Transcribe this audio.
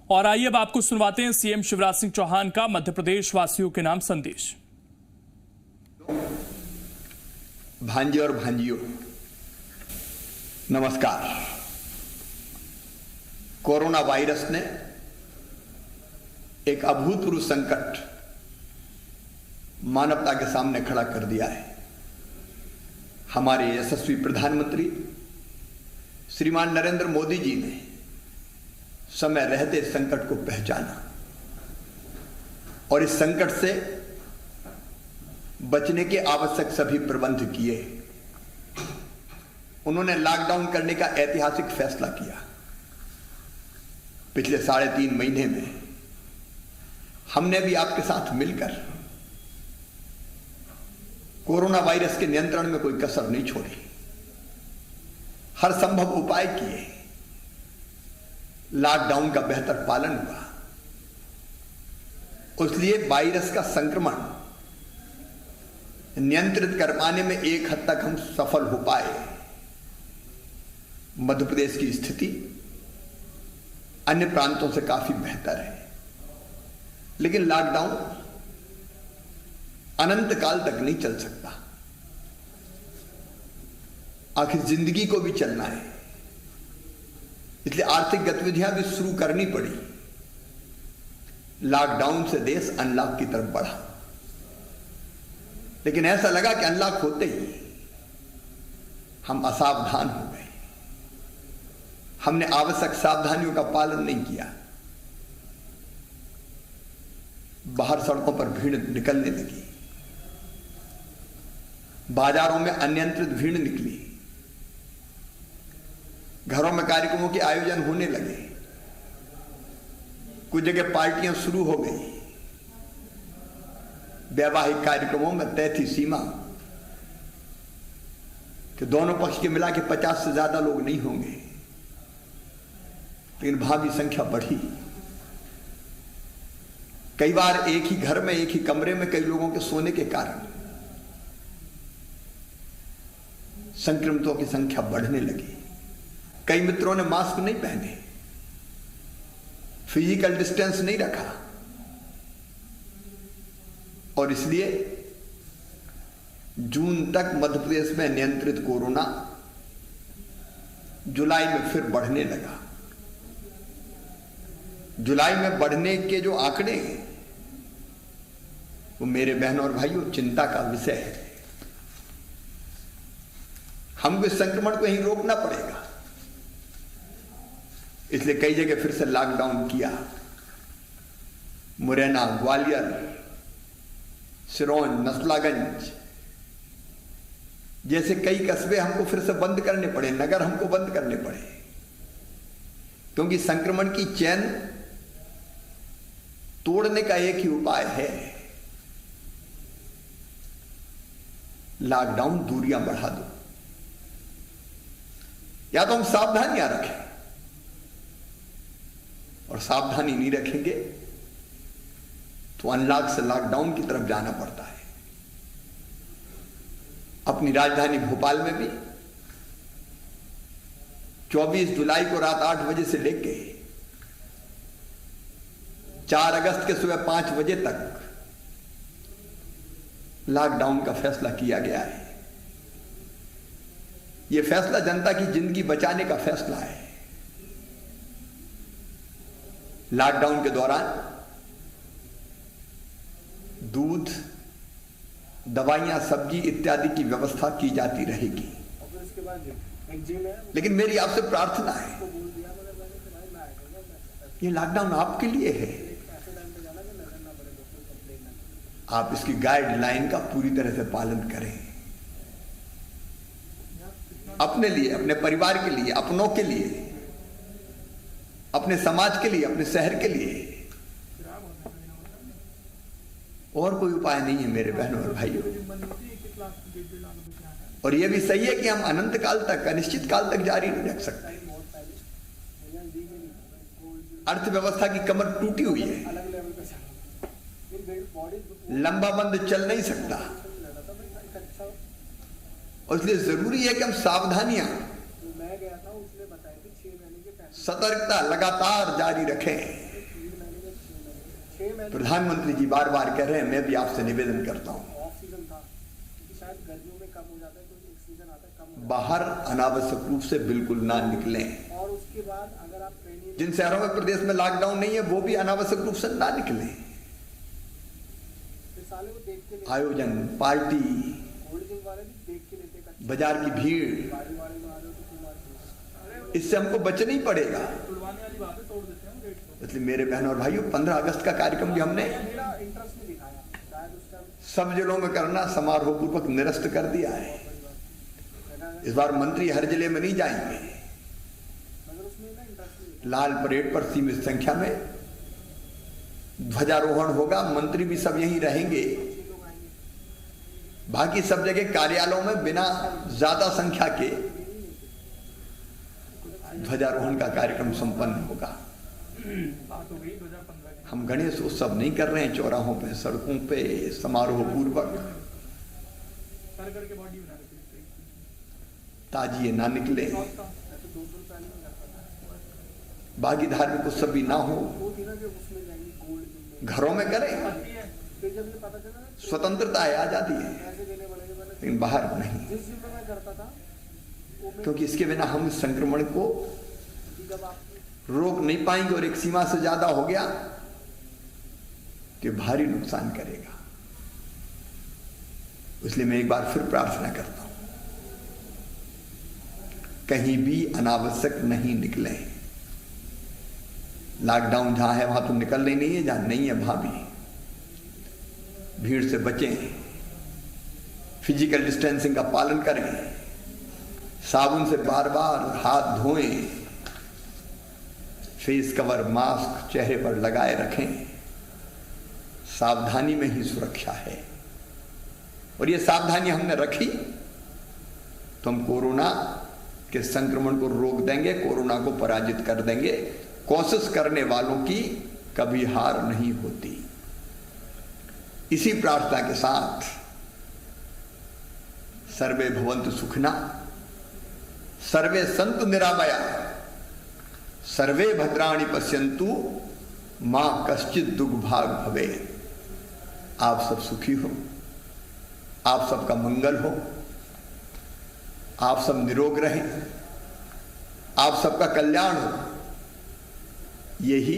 और आइए अब आपको सुनवाते हैं सीएम शिवराज सिंह चौहान का मध्य प्रदेश वासियों के नाम संदेश। भांजे और भांजियों, नमस्कार। कोरोना वायरस ने एक अभूतपूर्व संकट मानवता के सामने खड़ा कर दिया है। हमारे यशस्वी प्रधानमंत्री श्रीमान नरेंद्र मोदी जी ने समय रहते संकट को पहचाना और इस संकट से बचने के आवश्यक सभी प्रबंध किए। उन्होंने लॉकडाउन करने का ऐतिहासिक फैसला किया। पिछले 3.5 महीने में हमने भी आपके साथ मिलकर कोरोना वायरस के नियंत्रण में कोई कसर नहीं छोड़ी। हर संभव उपाय किए। लॉकडाउन का बेहतर पालन हुआ। इसलिए वायरस का संक्रमण नियंत्रित कर पाने में एक हद तक हम सफल हो पाए। मध्य प्रदेश की स्थिति अन्य प्रांतों से काफी बेहतर है, लेकिन लॉकडाउन अनंत काल तक नहीं चल सकता। आखिर जिंदगी को भी चलना है, इसलिए आर्थिक गतिविधियां भी शुरू करनी पड़ी। लॉकडाउन से देश अनलॉक की तरफ बढ़ा, लेकिन ऐसा लगा कि अनलॉक होते ही हम असावधान हो गए। हमने आवश्यक सावधानियों का पालन नहीं किया। बाहर सड़कों पर भीड़ निकलने लगी। बाजारों में अनियंत्रित भीड़ निकली। घरों में कार्यक्रमों के आयोजन होने लगे। कुछ जगह पार्टियां शुरू हो गई। वैवाहिक कार्यक्रमों में तय थी सीमा कि दोनों पक्ष के मिला के 50 से ज्यादा लोग नहीं होंगे, लेकिन भावी संख्या बढ़ी। कई बार एक ही घर में, एक ही कमरे में कई लोगों के सोने के कारण संक्रमितों की संख्या बढ़ने लगी। कई मित्रों ने मास्क नहीं पहने, फिजिकल डिस्टेंस नहीं रखा, और इसलिए जून तक मध्य प्रदेश में नियंत्रित कोरोना जुलाई में फिर बढ़ने लगा। जुलाई में बढ़ने के जो आंकड़े हैं वो मेरे बहनों और भाइयों चिंता का विषय है। हमको इस संक्रमण को यहीं रोकना पड़ेगा। इसलिए कई जगह फिर से लॉकडाउन किया। मुरैना, ग्वालियर, सिरोंज, नसलागंज जैसे कई कस्बे हमको फिर से बंद करने पड़े, नगर हमको बंद करने पड़े, क्योंकि संक्रमण की चेन तोड़ने का एक ही उपाय है, लॉकडाउन, दूरियां बढ़ा दो। या तो हम सावधानियां रखें, और सावधानी नहीं रखेंगे तो अनलॉक से लॉकडाउन की तरफ जाना पड़ता है। अपनी राजधानी भोपाल में भी 24 जुलाई को रात 8 बजे से लेके 4 अगस्त के सुबह 5 बजे तक लॉकडाउन का फैसला किया गया है। यह फैसला जनता की जिंदगी बचाने का फैसला है। लॉकडाउन के दौरान दूध, दवाइयां, सब्जी इत्यादि की व्यवस्था की जाती रहेगी। लेकिन मेरी आपसे प्रार्थना है, ये लॉकडाउन आपके लिए है। आप इसकी गाइडलाइन का पूरी तरह से पालन करें। अपने लिए, अपने परिवार के लिए, अपनों के लिए, अपने समाज के लिए, अपने शहर के लिए। और कोई उपाय नहीं है मेरे बहनों और भाइयों। और यह भी सही है कि हम अनंत काल तक, अनिश्चित काल तक जारी नहीं रख सकते। अर्थव्यवस्था की कमर टूटी हुई है, लंबा बंद चल नहीं सकता, और इसलिए जरूरी है कि हम सावधानियां, सतर्कता लगातार जारी रखें। प्रधानमंत्री जी बार बार कह रहे हैं, मैं भी आपसे निवेदन करता हूं, बाहर अनावश्यक रूप से बिल्कुल ना निकलें। और उसके बाद अगर आप जिन शहरों में प्रदेश में लॉकडाउन नहीं है वो भी अनावश्यक रूप से ना निकलें। आयोजन, पार्टी, बाजार की भीड़, इससे हमको बचना ही पड़ेगा। इसलिए मेरे बहनों और भाइयों, 15 अगस्त का कार्यक्रम भी हमने सब जिलों में करना समारोह पूर्वक निरस्त कर दिया है। इस बार मंत्री हर जिले में नहीं जाएंगे। लाल परेड पर सीमित संख्या में ध्वजारोहण होगा, मंत्री भी सब यहीं रहेंगे। बाकी सब जगह कार्यालयों में बिना ज्यादा संख्या के ध्वजारोहण का कार्यक्रम संपन्न होगा। हम गणेश उत्सव नहीं कर रहे हैं चौराहों पे, सड़कों पे समारोह पूर्वक। ताजिए ना निकले, बाकी धार्मिक उत्सव भी ना हो, घरों में करें। स्वतंत्रता है, आजादी है, लेकिन बाहर नहीं, क्योंकि इसके बिना हम संक्रमण को रोक नहीं पाएंगे और एक सीमा से ज्यादा हो गया कि भारी नुकसान करेगा। इसलिए मैं एक बार फिर प्रार्थना करता हूं, कहीं भी अनावश्यक नहीं निकले। लॉकडाउन जहां है वहां तो निकलना ही नहीं है, जहां नहीं है वहां भी भीड़ से बचें, फिजिकल डिस्टेंसिंग का पालन करें, साबुन से बार बार हाथ धोएं, फेस कवर, मास्क चेहरे पर लगाए रखें। सावधानी में ही सुरक्षा है, और ये सावधानी हमने रखी तो हम कोरोना के संक्रमण को रोक देंगे, कोरोना को पराजित कर देंगे। कोशिश करने वालों की कभी हार नहीं होती। इसी प्रार्थना के साथ सर्वे भवन्तु सुखिना, सर्वे सन्तु निरामया, सर्वे भद्राणि पश्यन्तु, मां कश्चित् दुर्भाग भवेत्। आप सब सुखी हो, आप सबका मंगल हो, आप सब निरोग रहें, आप सबका कल्याण हो, यही